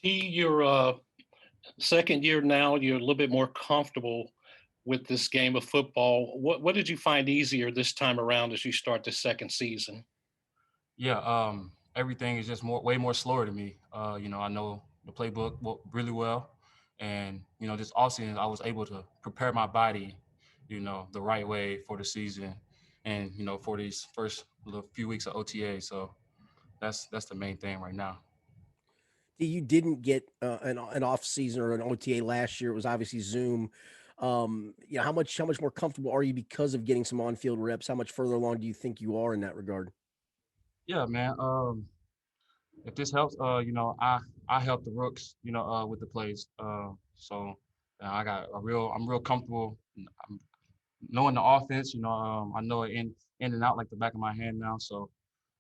Your second year now, you're a little bit more comfortable with this game of football. What did you find easier this time around as you start the second season? Yeah, everything is just way more slower to me. I know the playbook really well, and this offseason I was able to prepare my body, the right way for the season, and for these first little few weeks of OTA. So that's the main thing right now. You didn't get an off season or an OTA last year. It was obviously Zoom. How much more comfortable are you because of getting some on field reps? How much further along do you think you are in that regard? Yeah, man. If this helps, I help the rooks, with the plays. I'm real comfortable. I'm knowing the offense. I know it in and out like the back of my hand now. So,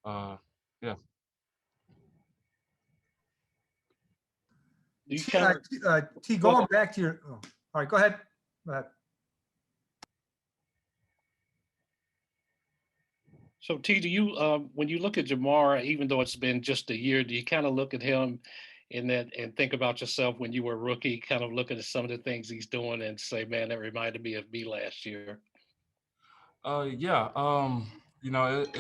uh, yeah. Do you T, kind of T, go going ahead. back to your. Oh, all right, go ahead. Go ahead. So, T, do you when you look at Jamar, even though it's been just a year, do you kind of look at him in that and think about yourself when you were a rookie, kind of looking at some of the things he's doing and say, man, that reminded me of me last year? Yeah.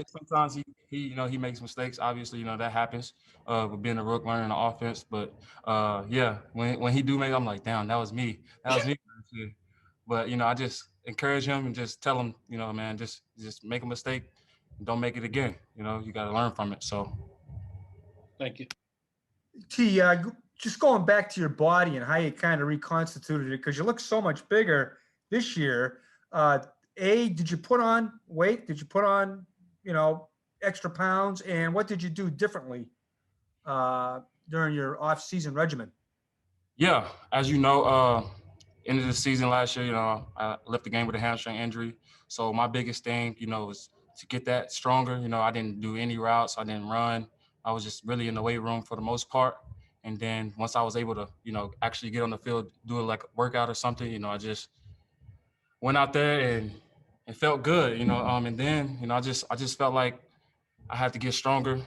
Sometimes he makes mistakes. Obviously, that happens. With being a rook, learning the offense. But yeah, when he do make, I'm like, damn, that was me. That was me last year. But I just encourage him and just tell him, man, just make a mistake, don't make it again. You got to learn from it. So Thank you. T, just going back to your body and how you kind of reconstituted it because you look so much bigger this year. Uh, did you put on weight? Did you put on, you know, extra pounds? And what did you do differently uh, during your off-season regimen? yeah, as you know, end of the season last year, I left the game with a hamstring injury. So my biggest thing, was to get that stronger. I didn't do any routes. I didn't run. I was just really in the weight room for the most part. And then once I was able to, actually get on the field, do like a workout or something, I just went out there and it felt good, and then, I just felt like I had to get stronger.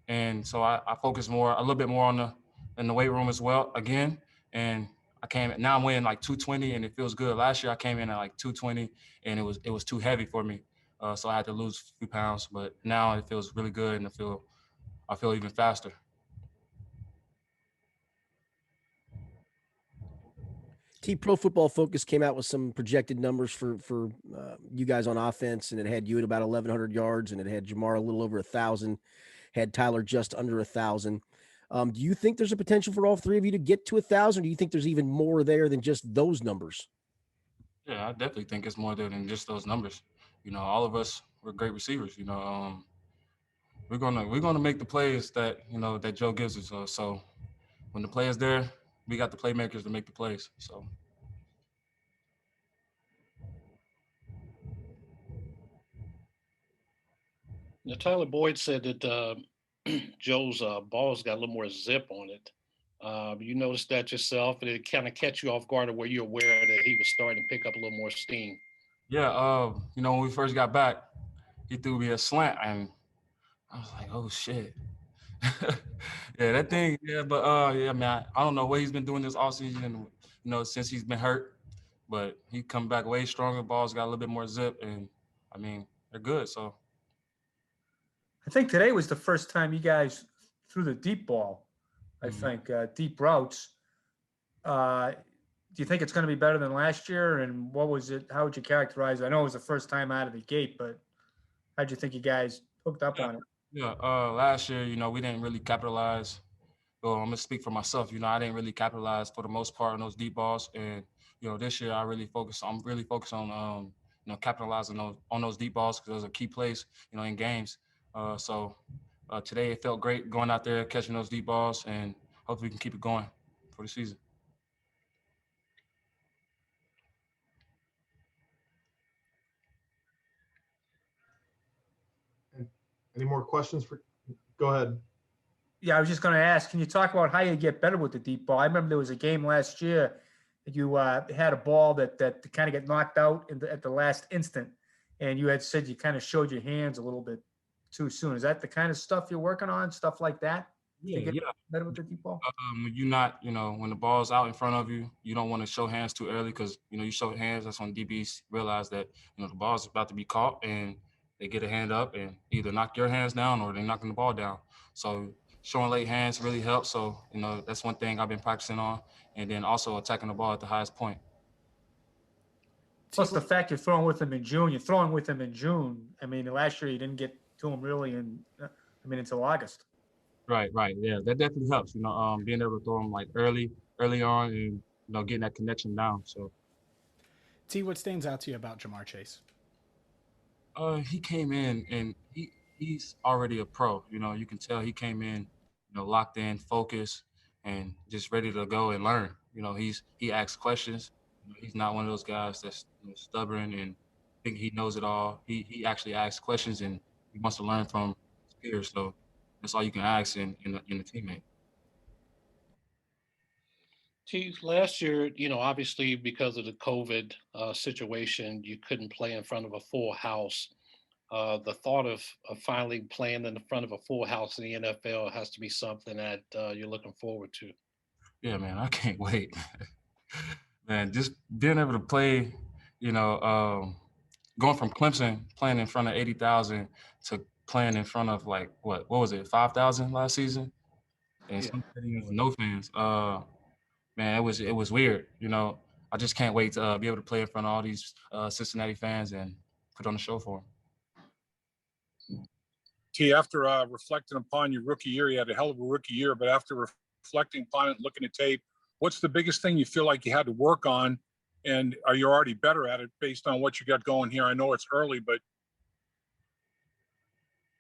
And so I focused a little bit more in the weight room as well again. And now I'm weighing like 220 and it feels good. Last year I came in at like 220 and it was too heavy for me. So I had to lose a few pounds, but now it feels really good and I feel even faster. T Pro Football Focus came out with some projected numbers for you guys on offense, and it had you at about 1,100 yards, and it had Jamar a little over 1,000, had Tyler just under 1,000. Do you think there's a potential for all three of you to get to 1,000? Do you think there's even more there than just those numbers? Yeah, I definitely think it's more there than just those numbers. All of us we're great receivers. We're gonna make the plays that Joe gives us. So when the play is there, we got the playmakers to make the plays. So Now, Tyler Boyd said that Joe's ball's got a little more zip on it. You noticed that yourself, and it kind of catch you off guard, or were you aware that he was starting to pick up a little more steam? yeah, when we first got back, he threw me a slant, and I was like, oh shit. Yeah, that thing. Yeah, but yeah, man, I don't know what he's been doing this offseason, since he's been hurt, but he come back way stronger. Balls got a little bit more zip, and I mean they're good. So I think today was the first time you guys threw the deep ball. I mhm. think deep routes. Uh, do you think it's going to be better than last year? And what was it? How would you characterize it? I know it was the first time out of the gate, but how'd you think you guys hooked up Yeah, on it? yeah. Last year, we didn't really capitalize. Well, I'm gonna speak for myself. I didn't really capitalize for the most part on those deep balls, and this year I'm really focused on capitalizing on those deep balls because those are key plays, in games. So today it felt great going out there catching those deep balls, and hopefully we can keep it going for the season. And any more questions for? Go ahead. Yeah, I was just going to ask, can you talk about how you get better with the deep ball? I remember there was a game last year that you had a ball that kind of get knocked out at the last instant, and you had said you kind of showed your hands a little bit too soon. Is that the kind of stuff you're working on? Stuff like that? Yeah, to get yeah. better with the deep ball? When you not, when the ball's out in front of you, you don't want to show hands too early because, you show hands, that's when DBs realize that, the ball's about to be caught and they get a hand up and either knock your hands down or they're knocking the ball down. So showing late hands really helps. So, that's one thing I've been practicing on. And then also attacking the ball at the highest point. Plus the fact you're throwing with him in June. You're throwing with him in June. I mean, last year you didn't get to him really until August. Right. Yeah, that definitely helps, being able to throw them like early on and, getting that connection down. So T, what stands out to you about Jamar Chase? he came in and he's already a pro. You can tell he came in, locked in, focused, and just ready to go and learn. He asks questions. He's not one of those guys that's stubborn and think he knows it all. He actually asks questions and he wants to learn from his peers. So that's all you can ask in a teammate. Chief, last year, obviously because of the COVID situation, you couldn't play in front of a full house. The thought of finally playing in the front of a full house in the NFL has to be something that you're looking forward to. Yeah, man, I can't wait. Man, just being able to play, going from Clemson playing in front of 80,000 to playing in front of like what was it, 5,000 last season, and some stadiums with no fans. Man, it was weird. I just can't wait to be able to play in front of all these Cincinnati fans and put on a show for them. T, after reflecting upon your rookie year, you had a hell of a rookie year, but after reflecting upon it, looking at tape, what's the biggest thing you feel like you had to work on? And are you already better at it based on what you got going here? I know it's early, but.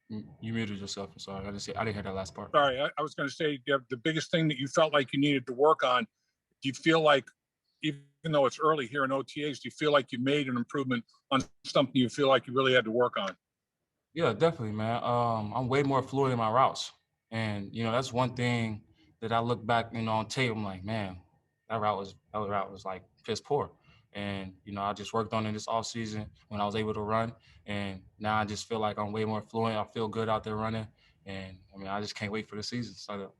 You muted yourself. I'm sorry. I didn't hear that last part. Sorry, I was going to say the biggest thing that you felt like you needed to work on. Do you feel like, even though it's early here in OTAs, do you feel like you made an improvement on something you feel like you really had to work on? Yeah, definitely, man. I'm way more fluid in my routes. And, that's one thing that I look back, on tape. I'm like, man, that route was like piss poor. And, I just worked on it this offseason when I was able to run. And now I just feel like I'm way more fluent. I feel good out there running. And, I just can't wait for the season to start up.